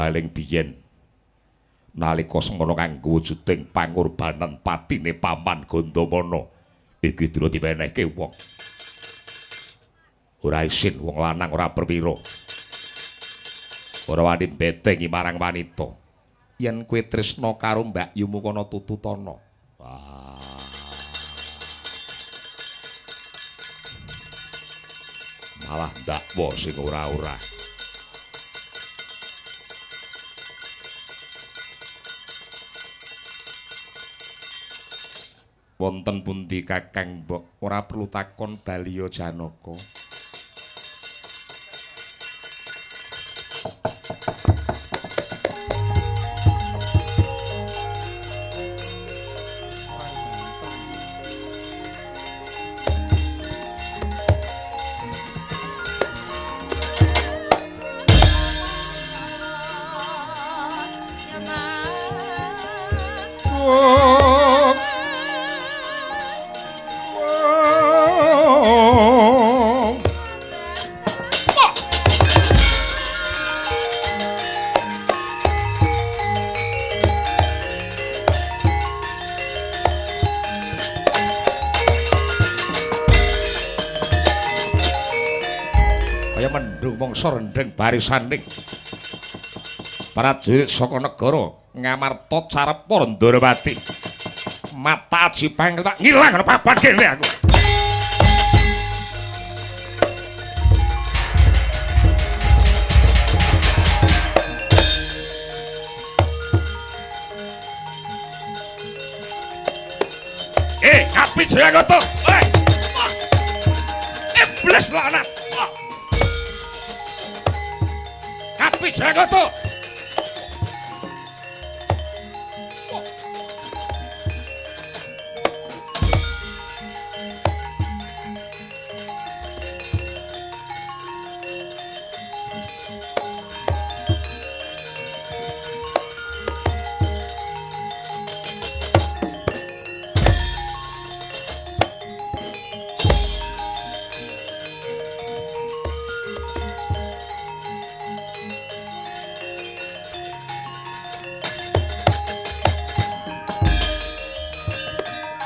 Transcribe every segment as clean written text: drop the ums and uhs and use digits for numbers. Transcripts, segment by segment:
waling biyen nalika semana kanggo wujuding pangorbanan patine Paman Gandamana iki durung diwenehke wong ora isin wong lanang ora perwira ora wani betengi marang wanita yen kowe tresna karo Mbak Yumu kana tututana malah ndakwa sing ora-ora wonten pundi Kakang Mbok ora perlu takon Baliya Janaka rendeng barisaning prajurit saka negara Ngamarta Carapa Ndrawati mata aji panglima ngilang papan kene aku Kapi Jayagata iblis lanat Kapi Jayagata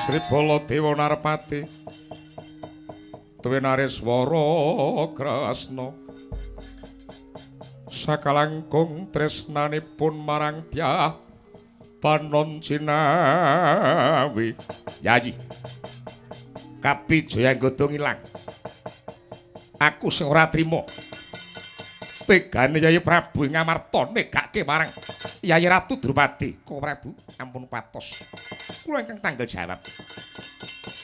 Sri Baladewa Narpati Tuwi Nareswara Kresna sakalangkung tresnanipun marang Dyah Panon Cinawi Yayi Kapi Jayagata ngilang aku sing ora trima tegane Yayi Prabu Ngamarta negake marang Yayi Ratu Drupadi kok Prabu ampun patos kula ingkang tanggal jawab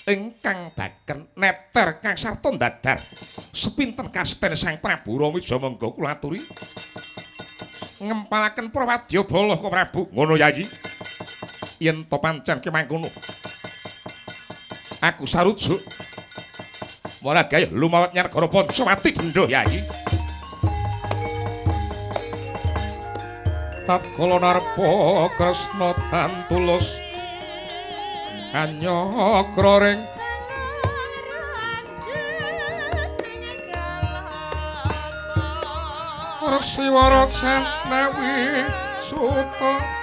ingkang baken neter kang sarta ndadar sepinten kasten Sang Prabu Ramija monggo kula aturi ngempalaken prawadya bala kok Prabu ngono Yayi yen to pancen ki mangkono aku sarujuk ora gayuh lumawat nyargara Pancawati gendho Yayi tatkala narpa Kresna tan tulus anyakra ring Resiwara Sanawi Suta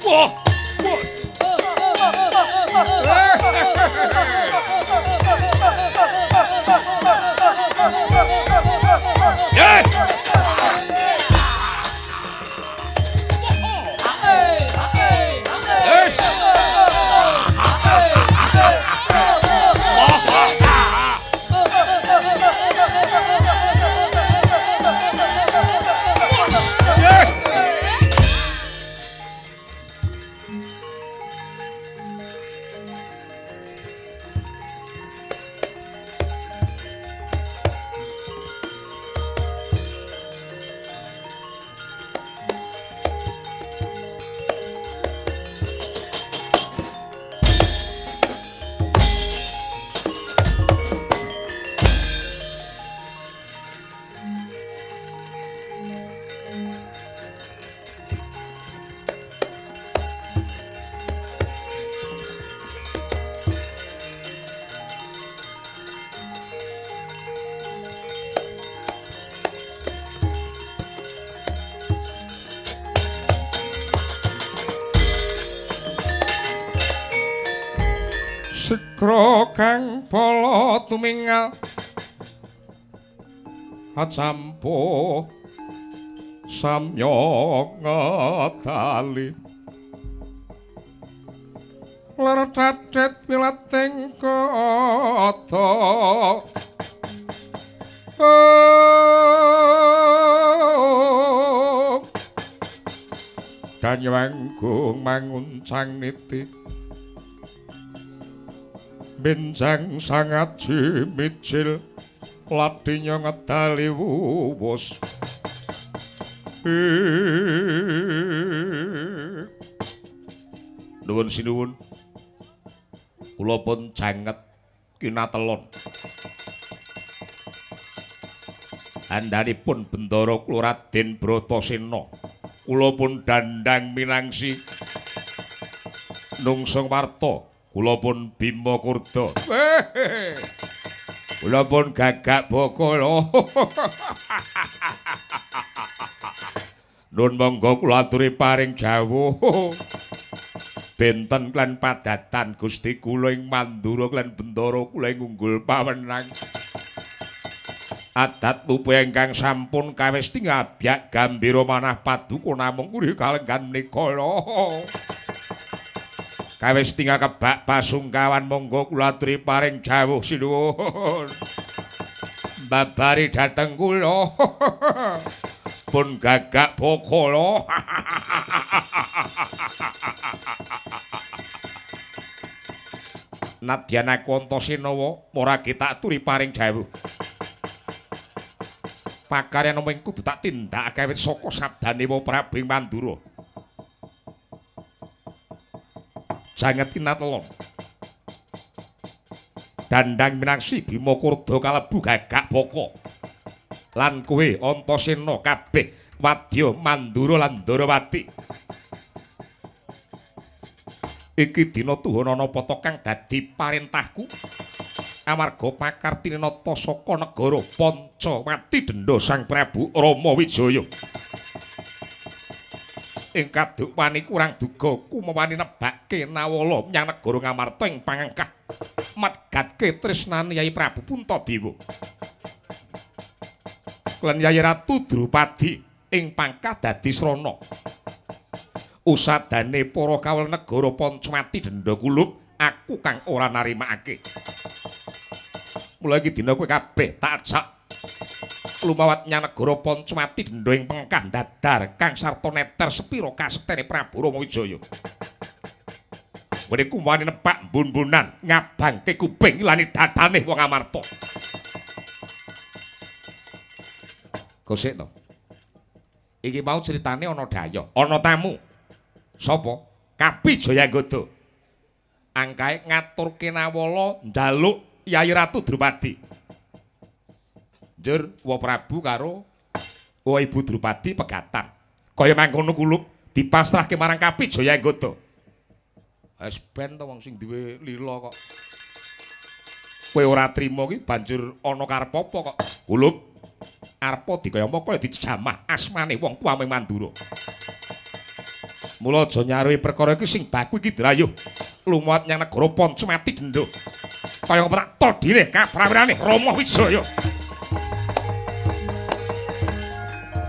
Wah, bos. Sekro kang pala tumingal acampo samya ngatali lara cacet pilating kata Danyanggung manguncang niti benjang sangat jimicil ladinya ngedali wuwus nuwun sinuwun kula pun janget kinatelon andhanipun Bendara kula Raden Bratasena kula pun dandang minangsi nungsung warta kula pun Bima Kurda. Kula pun Gagak Bakala. Nun monggo kula aturi paring jawuh. Benten lan padatan Gusti kula ing Mandura lan Bendara kula ing unggul pawenang. Adat tupu ingkang sampun kawis tingabyak gambira manah paduka namung urih kalenggan nikala. Kawis tinggal kebak pasungkawan monggo kula aturi paring jawuh sinuwun. Babari dhateng kula pun Gagak Bakala. Nadyan aku Antasena ora kita aturi paring jawuh. Pakaryan mung kudu tak tindak kawit saka sabdane Prabu Mandura. Janget kinatelon dandang minangsi Bima Kurda kalebu Gagak Baka lan kowe Antasena kabeh wadya Mandura lan Ndarawati iki dina tuhana napa kang dadi parentahku amarga pakartinata saka negara Pancawati Denda Sang Prabu Rama Wijaya ing kaduk wani kurang duga kumawani nebake nawala menyang negara Ngamarta ing pangangkah medgatke tresnane Yai Prabu Puntadewa lan Yai Ratu Drupadi ing pangkah dadi srana usadane para kawul negara Pancawati Denda Kulub aku kang ora narimakake mula iki dina kowe kabeh tak ajak lumawat nyang negara Pancawati Denda ing pengkah dadar kang sarta neter sepira kasektene Prabu Rama Wijaya. Wene kumwani nepak mbun-mbunan ngabangke kuping ilani dadane wong Amarta. Gosek to. Iki mau critane ana daya, ana tamu. Sapa? Kapi Jayanggada. Angkae ngaturke nawala njaluk Yai Ratu Drupadi. Njur Wa Prabu karo Wa Ibu Drupadi pegatan. Kaya mangkono kulub dipasrahke marang Kapi Jayanggada. Wis ben to wong sing duwe lila kok. Kowe ora trima ki banjur ana karep apa kok? Kulub arep dikaya apa kaya dijamah asmane wong tuwa Mandura. Mula aja nyaruhi perkara iki sing baku iki drayuh. Lumut nyang negara Pancamati Gendho. Kaya apa tak todhine kaprawirane Rama Wijaya.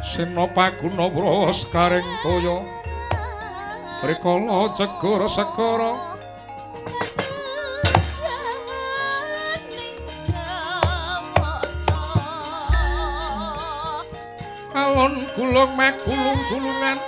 Senopaguna Praskaring Toya. Rikala Jegara Sekara. Alon gulung mek gulung-gulungan.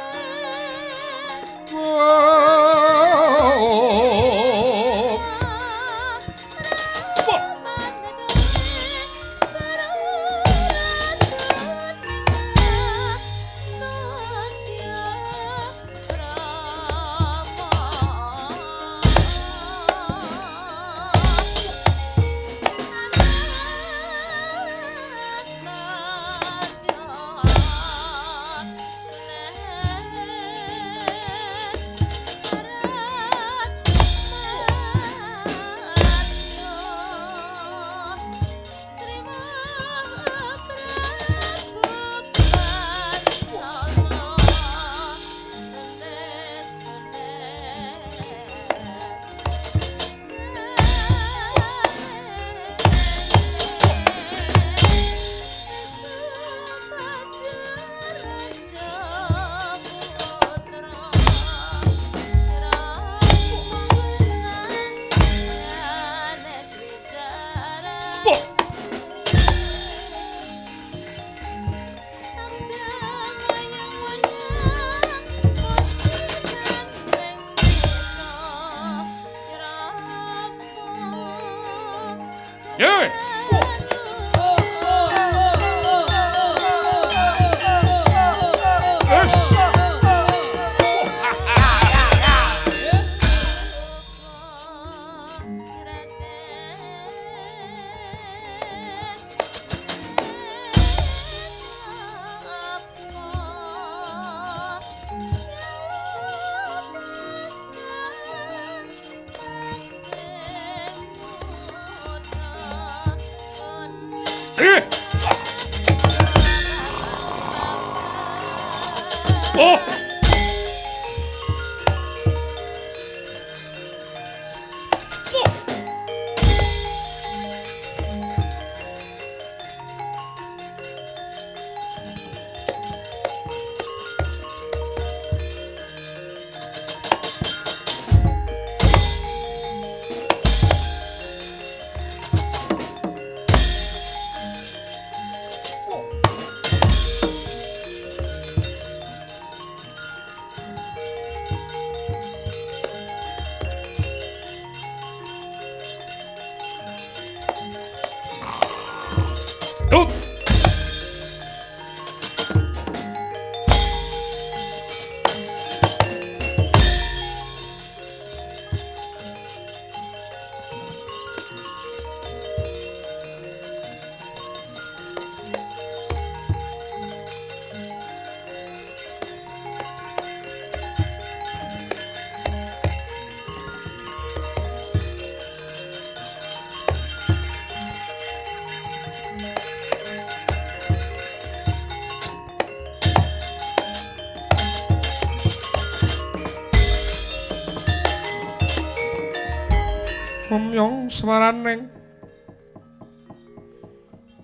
Umyong swaraning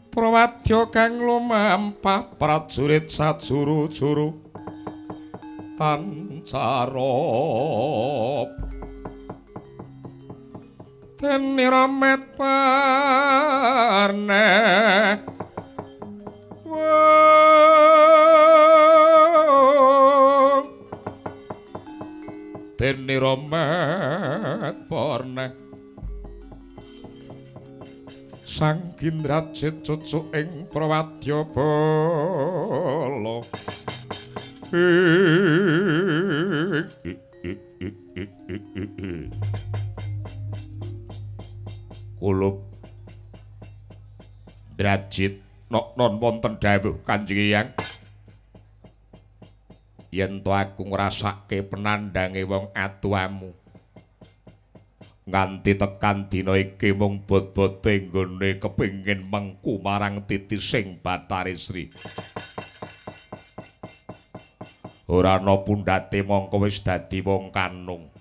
prawadya kang lumampah prajurit sajuru-juru tancarop dene ramet parne dene ramet parne Sang Kindrajit cucuk ing prawadya bala Kulup Drajit non wonten dawuh Kanjeng Hyang yen to aku ngrasake penandhange wong atuamu nganti tekan dina iki mung bot-bote nggone kepingin mengku marang titising Bathari Sri. ora ana pundhate mangka wis dadi wong kanung.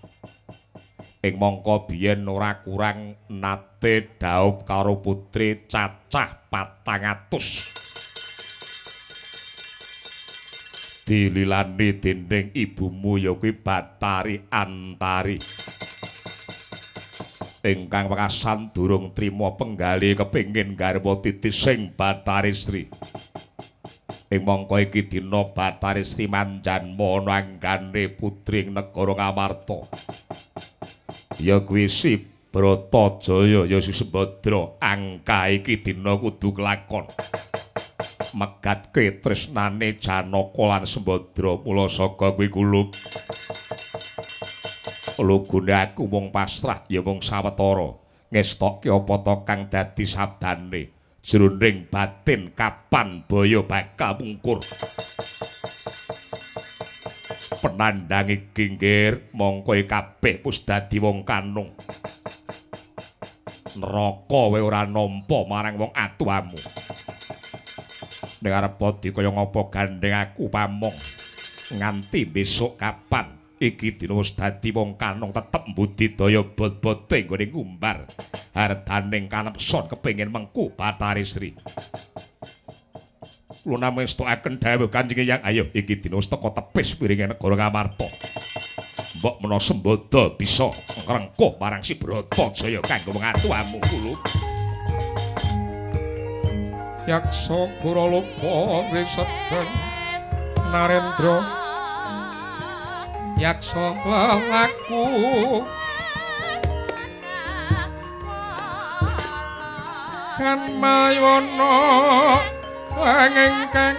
Ing mangka biyen ora kurang nate dhaup karo putri cacah 400. Dililani dening ibumu ya kuwi Bathari Antari. Ingkang wekasan durung trima penggali kepingin garwa titising Bathari Sri. Ing mangka iki dina Bathari Sri manjanma ana anggane putri negara Ngamarta. Ya kuwi si Bratajaya ya si Sembadra, angka iki dina kudu kelakon. Megatke tresnane Janaka lan Sembadra mula saka kuwi kulub. Lugune aku mung pasrah ya mung sawetara ngestokke apa to kang dadi sabdane. Jroning batin kapan baya bakal mungkur. Penandhang iki nggih mongko kabeh wis dadi wong kanung. Neraka wae ora nampa marang wong atuamu. Ning arep dikaya ngapa gandeng aku pamong nganti besok kapan iki dina wis dadi wong kanung tetep mbudidaya bot-bote nggone ngumbar hardaning kanepson kepengin mengku Bathari Sri. Kula namung estokaken dawuh Kanjeng Hyang, ayo iki dina wis teka tepis piringe negara Ngamarta. Mbok menawa Sembada bisa ngrengkuh marang si Bratajaya kanggo ngatuamu kulo. Yaksa Guraloka Risedeng Narendra yaksa lelaku kan mayono engkang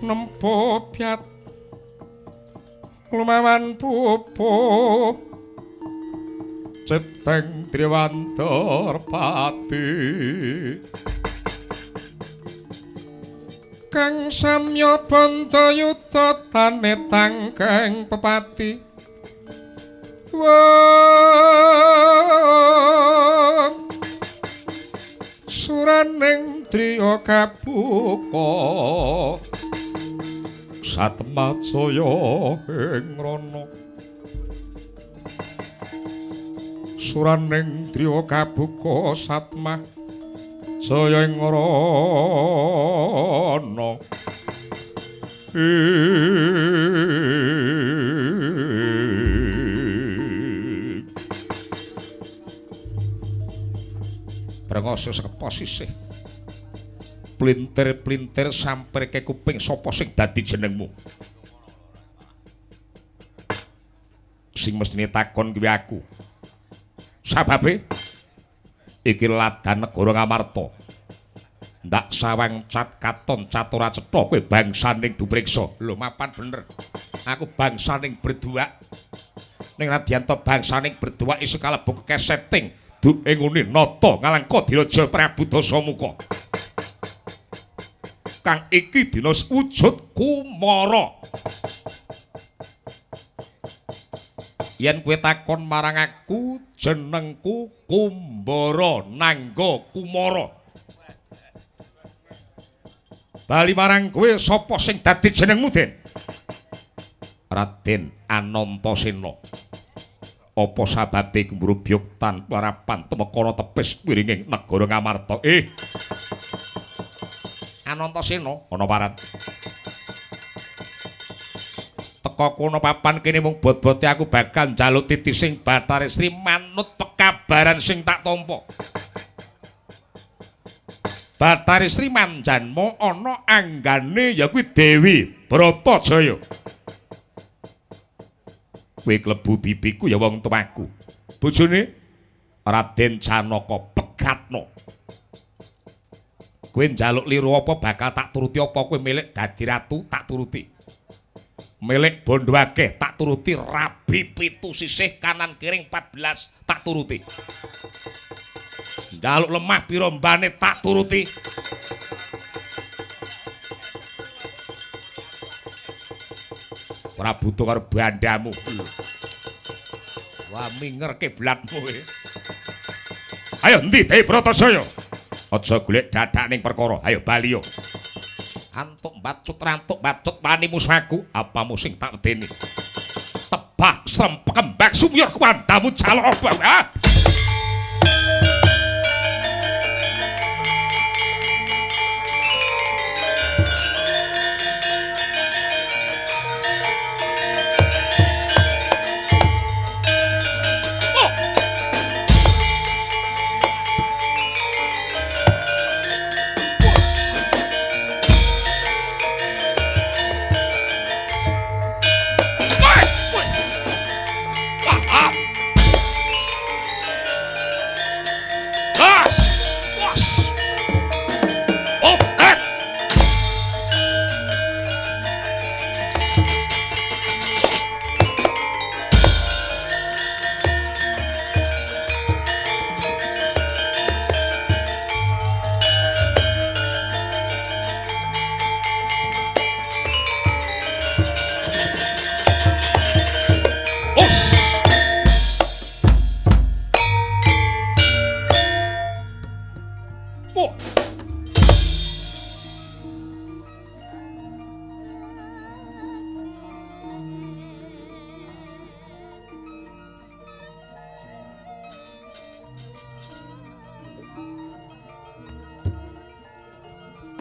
Nempo piat lumawan pupu ceteng triwantor pati kang samya bantayuda tanetang kang pepati wong suraning driya kabuka Satmajaya ing rana suraning driya kabuka Satma Jaya ing rana Brengasa sekepa sisih plintir-plintir sampirke kuping sapa sing dadi jenengmu sing mestine takon kuwi aku sababe iki ladan negara Ngamarta ndak sawang cat katon catura cetha kowe bangsaning Dupriksa lho mapan bener aku bangsaning berdua ning Radyanto bangsaning berdua iso kalebu kekeseting du ing ngune nata ngalengka Diraja Prabu Dasamuka kang iki dina wujud kumara yen kowe takon marang aku jenengku Kumbara Nangga Kumara bali marang kowe sapa sing dadi jenengmu Den Raden Anantasena apa sababe kumrubyuk tanpa harapan temekana tepis wiringing negara Ngamarta Anantasena ana parat teka kono papan kene mung bot-bote aku bakal njaluk titising Bathari Sri manut pekabaran sing tak tampa Bathari Sri manjanma ana anggane ya kuwi Dewi Bratajaya kowe klebu bibiku ya wong tuaku bojone Raden Janaka Pegatna kowe njaluk liru apa bakal tak turuti apa kowe milik dadi ratu tak turuti milik bondo akeh tak turuti rabi pitu sisih kanan kiring 14 tak turuti njaluk lemah pira mbane tak turuti ora butuh karo bandamu wah mingerke blatmu ayo endi Dewi Bratajaya aja golek dadak ning perkara ayo bali yo antuk rantuk bacut wani musaku apamu sing tak wedeni tebak srempek kembang sumyur kuwandamu jaluk obah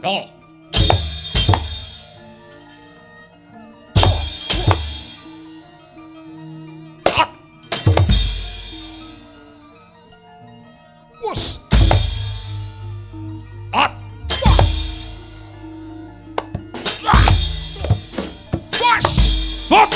Oh. Wus. At. Wus. Hot.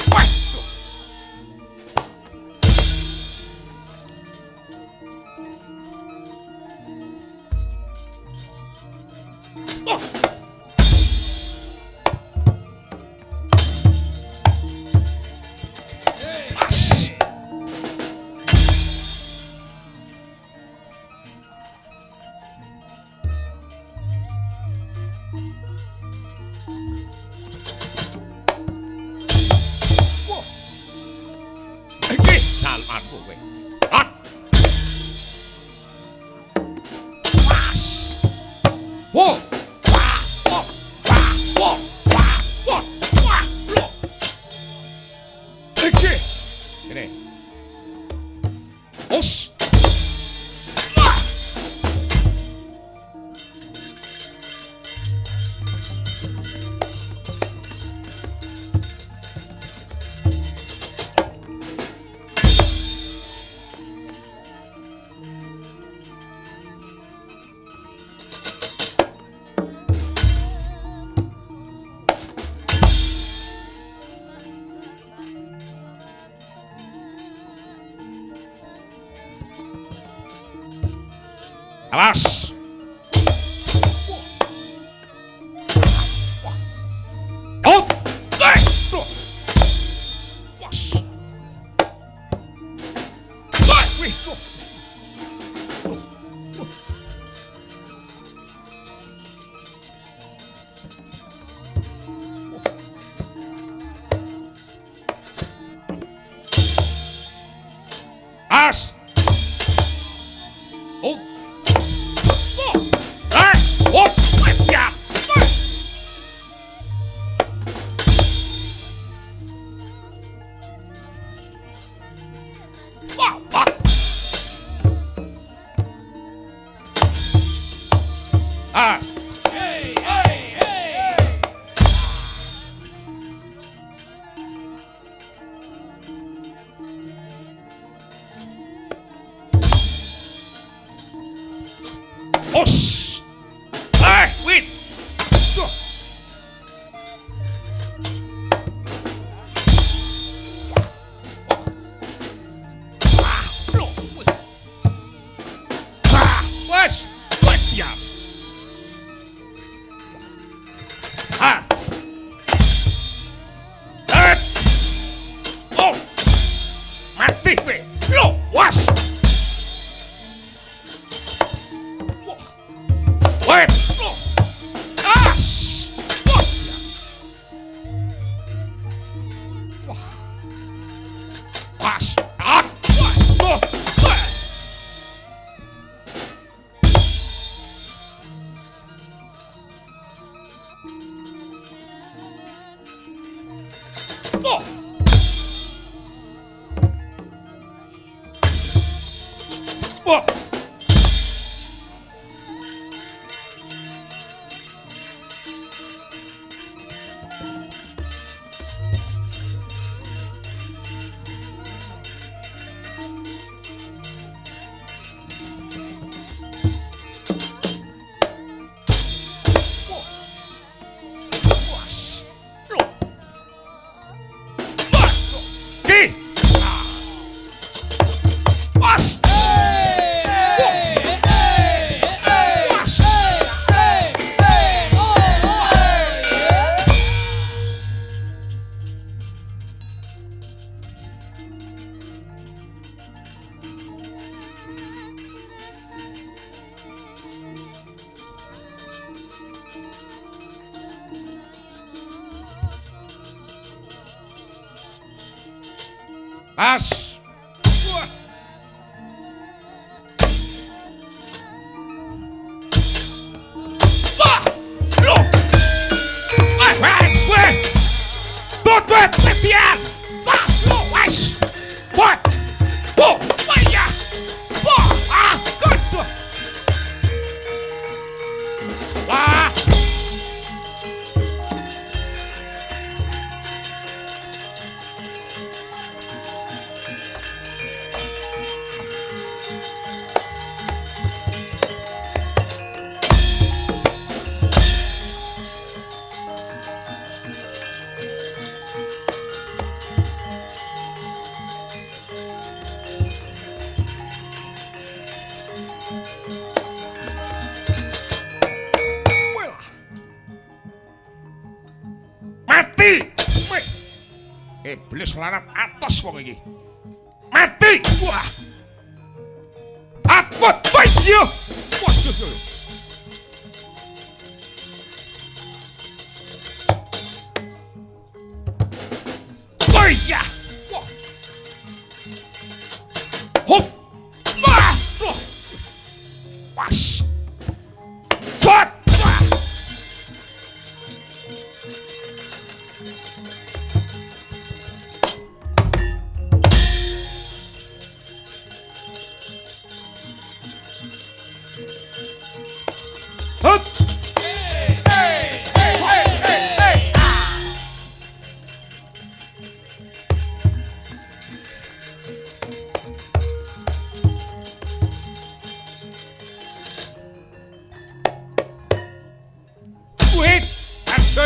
kowe. At. Wah. Iki. Ini. Os. Awas. Oh, nice. As. Oh. Os! Hey, wait! Go! Wes! Wes ya! Ah! Oh! Mati kowe! Lo, was! Wait! Ah! Was! Ah! Oh! As. Wah. Lo. Weh. Tutup lebihan. Wah, lo wes. What? Oh, waya. Wah, ah, kudu. Wah. Mati! Wih! Iblis larat atas wong iki. Mati! Wah! Atmut! Wih! Waduh! Wih! Ya! Wah!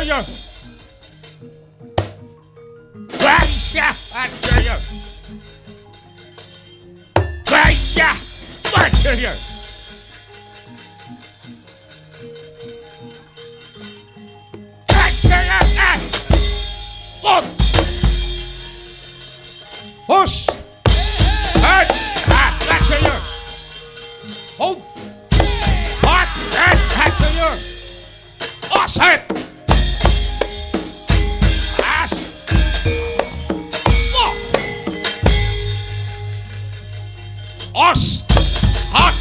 Jaya. Jaya, Jaya. Jaya, Jaya. Push! Hey! That's a year! Hold! Hot! That's a year! Offside! Pass! Walk! Os! Hot!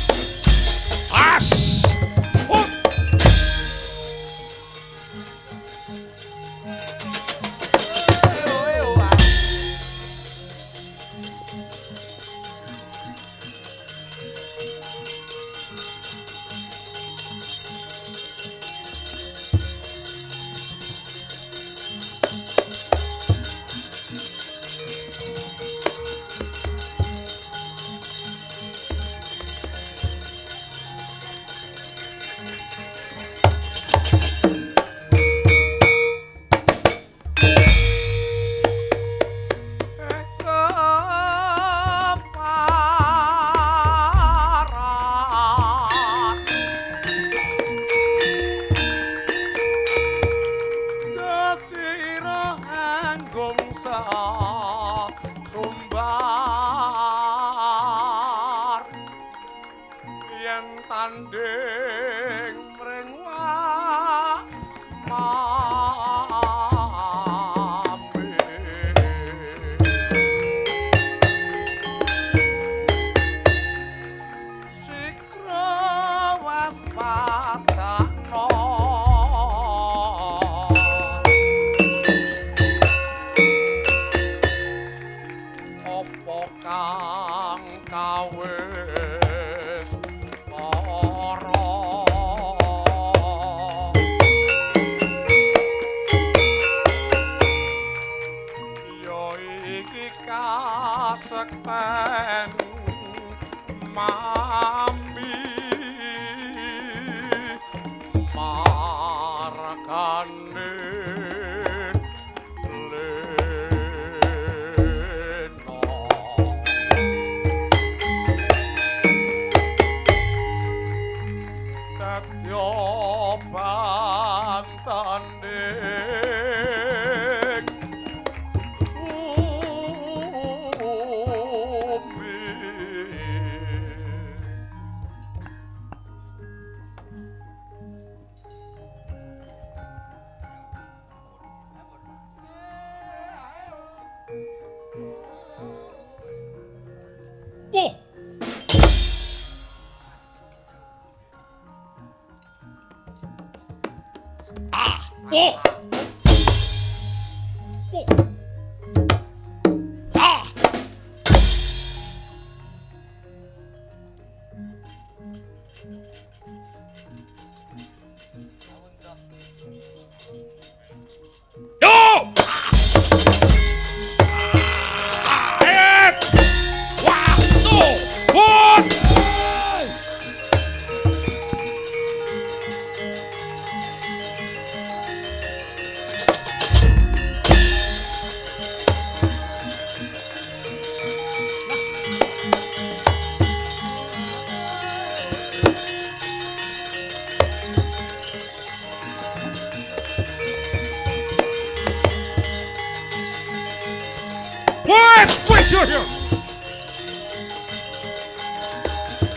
Pass! Hold!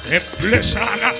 Iblis anak.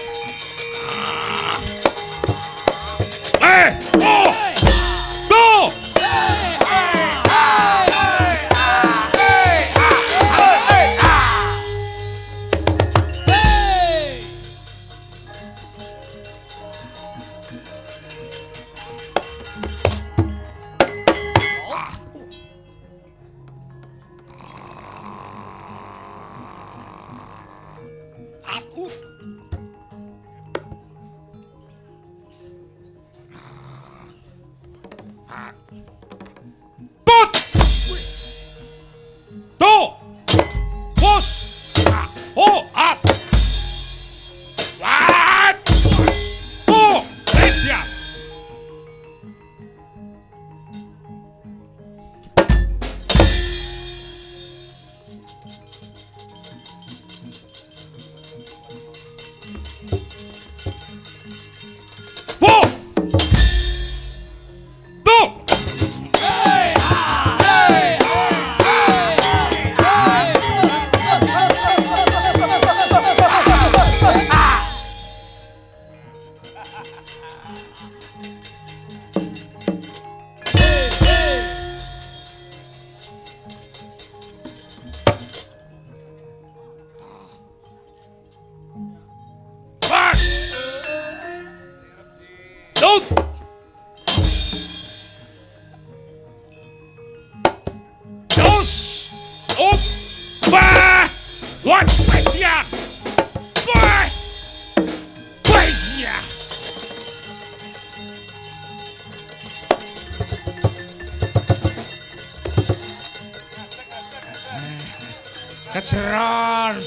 Keceron.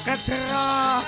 Keceron.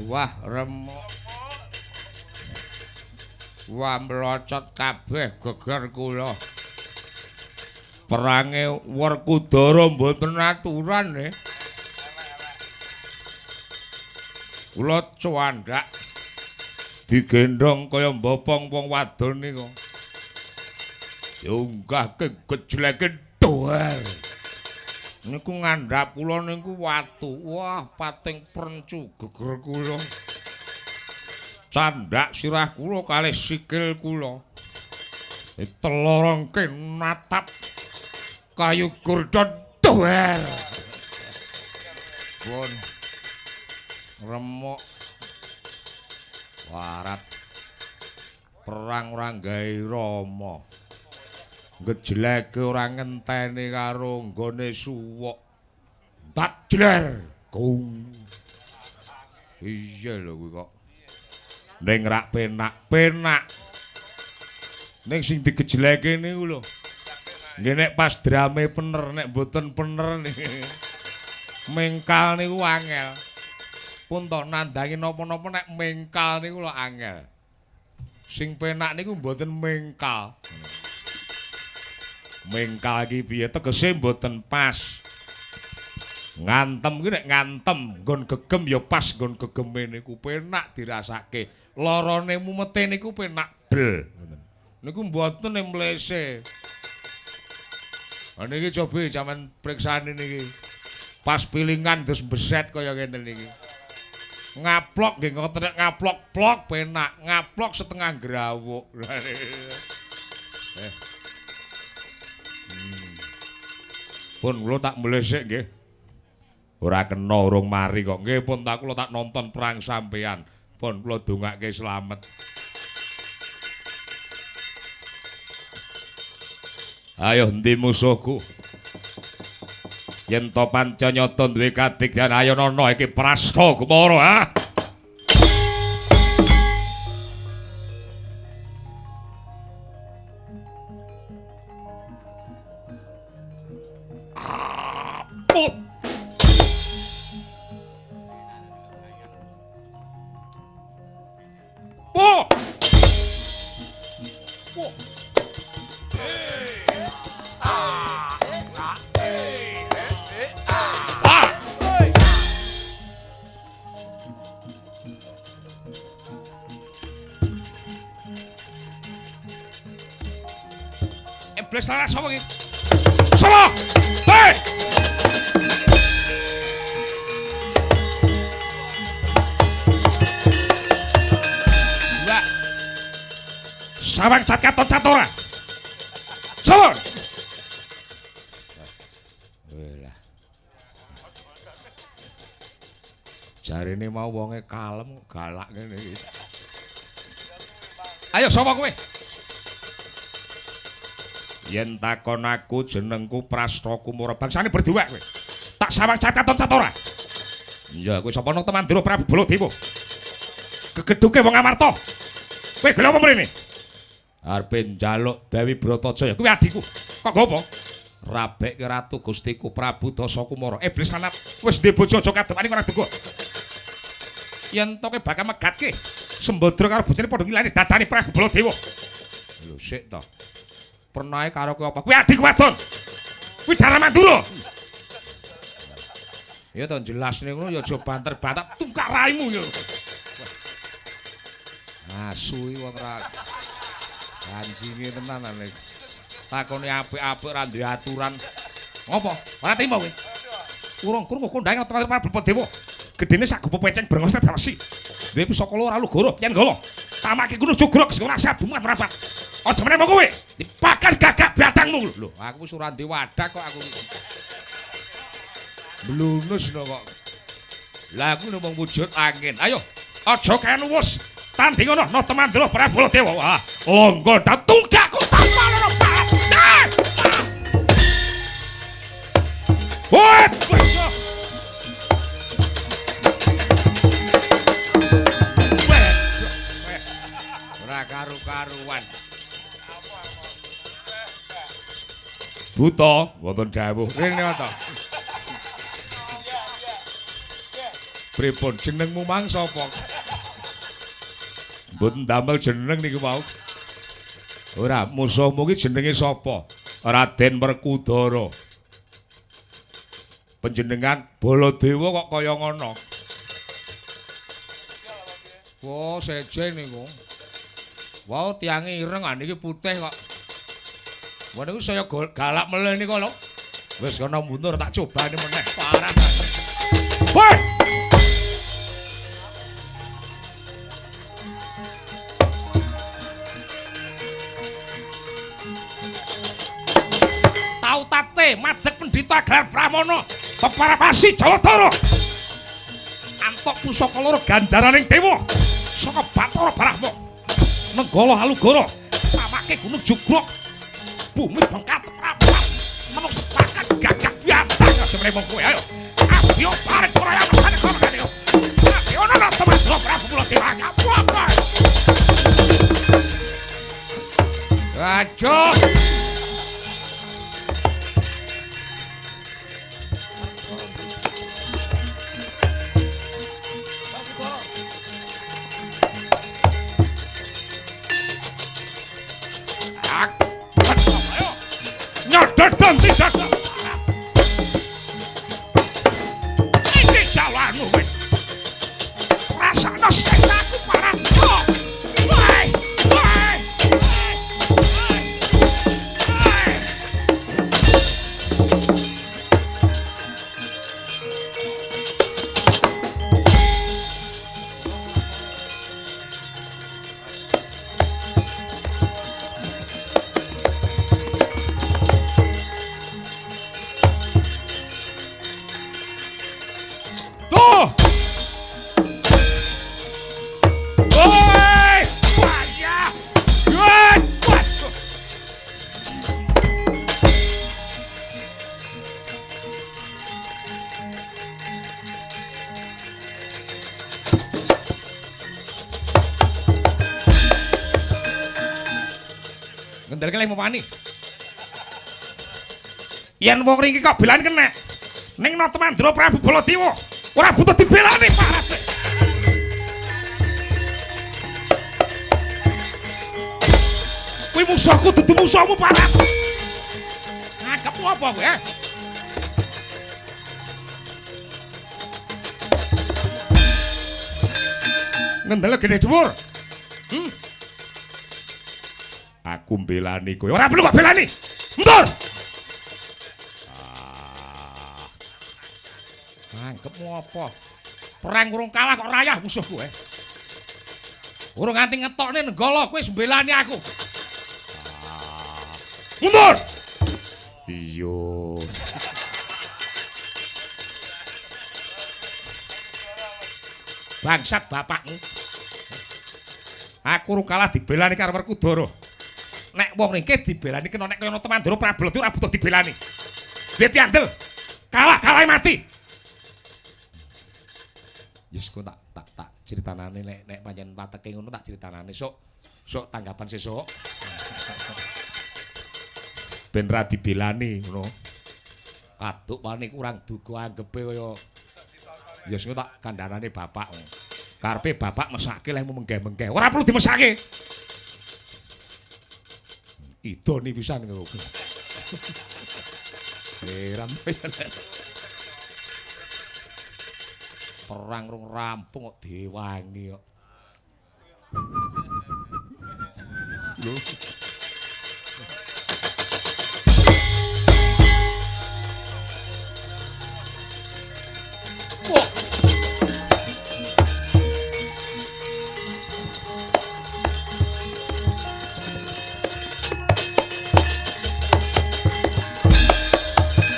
Wah remuk. Wah mlocot kabeh geger kula. Perange Werkudara mboten aturan nggih. Kula cuandhak digendhong kaya mbopong wong wadon niku. Diunggahke gejleke doer. Niku ngandhap kula niku watu. Wah, pating prencu geger kula. Candhak sirah kula kalih sikil kula. Telorongke natap kayu gurdon doer. Pun remuk warat perang ora gawe Rama. Ngejleke ora ngenteni karo nggone suwuk. Tak jler. Gung. Iya lho kuwi kok. Ning rak penak-penak. Ning sing digejleke niku lho. Nggih nek pas drame pener nek mboten pener niki. Mengkal niku angel. Pun to nandangi napa-napa nek mengkal niku lho angel. Sing penak niku mboten mengkal. Mengkal iki piye tegese mboten pas. Ngantem ki nek ngantem nggon gegem ya pas nggon gegeme niku penak dirasake. Larane mumete niku penak bel. Niku mboten mlese. Niki coba sampean priksani niki. Pas pilingan terus beset kaya ngene niki. Ngaplok nggih ngoten ngaplok-plok penak, ngaplok setengah grawuk. Pun kula tak mlesik nggih. Ora kena urung mari kok. Nggih pun tak kula tak nonton perang sampean. Pun kula dongake slamet. Ayo endi musuhku? Yen to Pancanyata duwe kadigyan ayo nono iki Prasta Kumara ha. Iblis larang sapa iki? Sapa? Hei! Ya. Sawang cat katon cat ora. Sapa? Welah. Jarine mau wonge kalem galak ngene iki. Ayo sapa kowe? Yen takon aku jenengku Prasta Kumara bangsane berdua kowe. Tak sawang cakaton catora. Iya kowe sapa nang Temandira Prabu Baladewa. Gegedhuke wong Amarta. Kowe gelem apa mrene? Arep njaluk Dewi Bratajaya. Kuwi adikku. Kok ngopo? Rabekke Ratu Gustiku Prabu Dasa Kumara. Iblis lanat wis duwe bojo aja kademane ora duga. Yen to kowe bakal megatke Sembadra karo bojone padha ngilani dadane Prabu Baladewa. Lho sik to. Pernae karo kowe apa? Kuwi adikku wadon. Kuwi Daramandura. Ya to jelas ning ngono ya aja banter-banter tungkak raimu ya. Asu iki wong ra anjinge tenan nek takone apik-apik ra duwe aturan. Ngopo? Ora trimo kowe. Urung krungu kondange Prabu Baladewa. Gedene sak gupo penceng brengos terasi. Dhewe pusaka loro Alugara yen golo. Tamake kudu jugruk sing ora sabumat rapat. Aja meneh kowe. Dipakan gagak batangmu lho. Aku wis ora ndek wadah kok aku. Blunus lho kok. Lah aku mung wujud angin. Ayo, aja kaen wus. Tanding ngono no Temandira Prabu Baladewa. Wah, longgo ta tunggakku tanpa loro parat. Woi! Karu-karuan. Buta, wonten dawuh. Rene ta. Pripun jenengmu mang sapa? Mboten damel jeneng niku mau. Ora, musuhmu iki jenenge sapa? Raden Werkudara. Panjenengan Baladewa kok kaya ngono. Oh, sejen niku. Wow, tiange ireng niki putih kok. Wah niku saya galak meleh niku lho. Wis kono mundur tak cobane meneh. Parah. Woi! Tau tate madeg pendhita gelar Pramana Peparapasi Jawadara. Antuk pusaka loro ganjaraning dewa saka Bathara Brahma. Nenggala Alugara pamake gunung jugruk bumi bengkat rapat menung sepakat gagak biatang semene mung kowe ayo ayo bareng ora ana kene kono kene ayo ana Temandira Prabu Baladewa apa aduh ngendelke lek wani. Yen wong ringki kok belani kena. Ning Natamandra Prabu Baladewa ora butuh dibelani Pak. Kuwi musuhku dudu musuhmu Pak. Ngagepmu apa kowe, ha? Ngendele gede dhuwur. Aku mbelani kowe. Ora perlu kok belani. Mundur. Anggepmu apa? Perang urung kalah kok rayah musuhku Urung nganti ngetokne nenggala kowe mbelani aku. Mundur. Iya. Bangsat bapakmu. Aku urung kalah dibelani karo Werkudara. Nek wong ringke dibelani kena nek kaya Natamandra Prabu Baladewa ora butuh dibelani. Duwe piandel. Kalah mati. Yes kok tak critanane nek pancen wateke ngono tak critanane sok tanggapan sesuk. Ben ra dibelani ngono. Kaduk wani kurang duga anggepe kaya yes kok tak kandhanane bapak. Karepe bapak mesake lek menggeh-menggeh. Ora perlu dimesake. Idoni pisan kok. Heran. Perang rung rampung kok diwangi kok. Lho.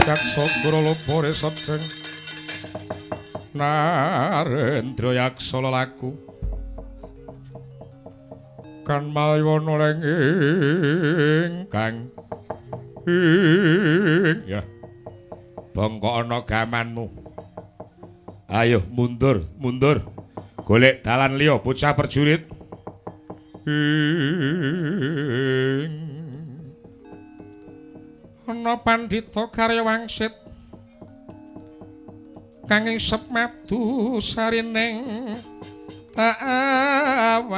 Yaksa Grolopore Sabdeng Narendra yaksa lelaku kan mawana ring ingkang ya bangka ana gamanmu. Ayo mundur golek dalan liya bocah perjurit. Ana pandhita karya wangsit kang ngisep madu sarining awan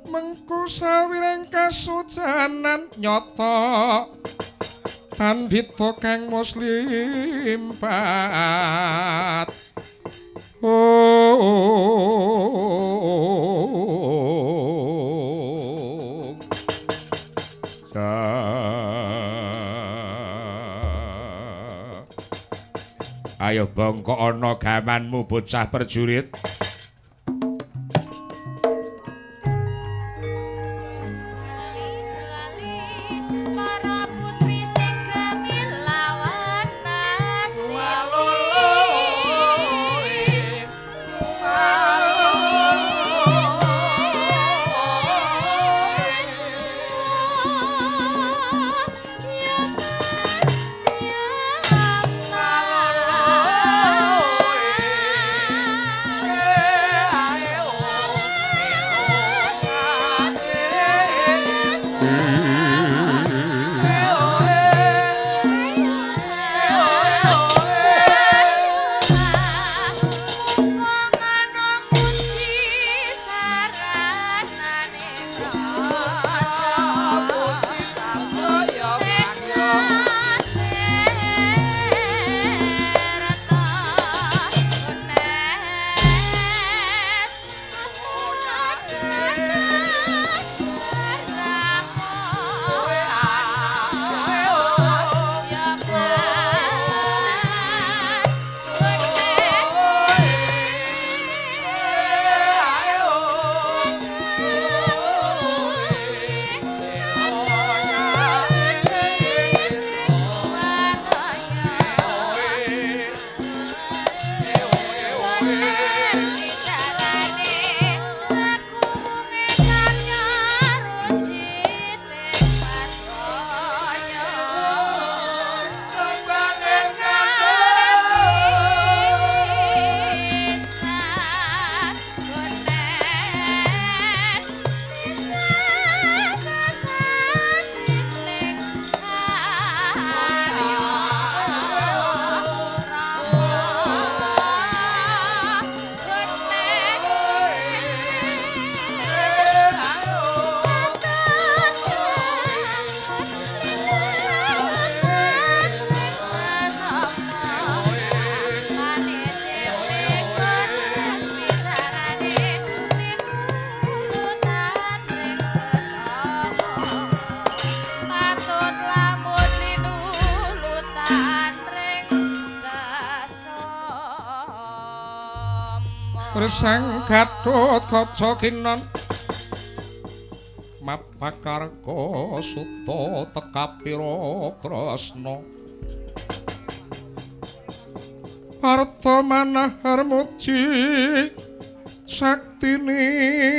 mengko sawiring kasujanan nyata pandhita kang muslim pat Ayo bangka ana gamanmu bocah perjurit. Resang Gatotkaca Kinan Mapakarga Suta tekapira Krasna Parta manah harmuji saktinira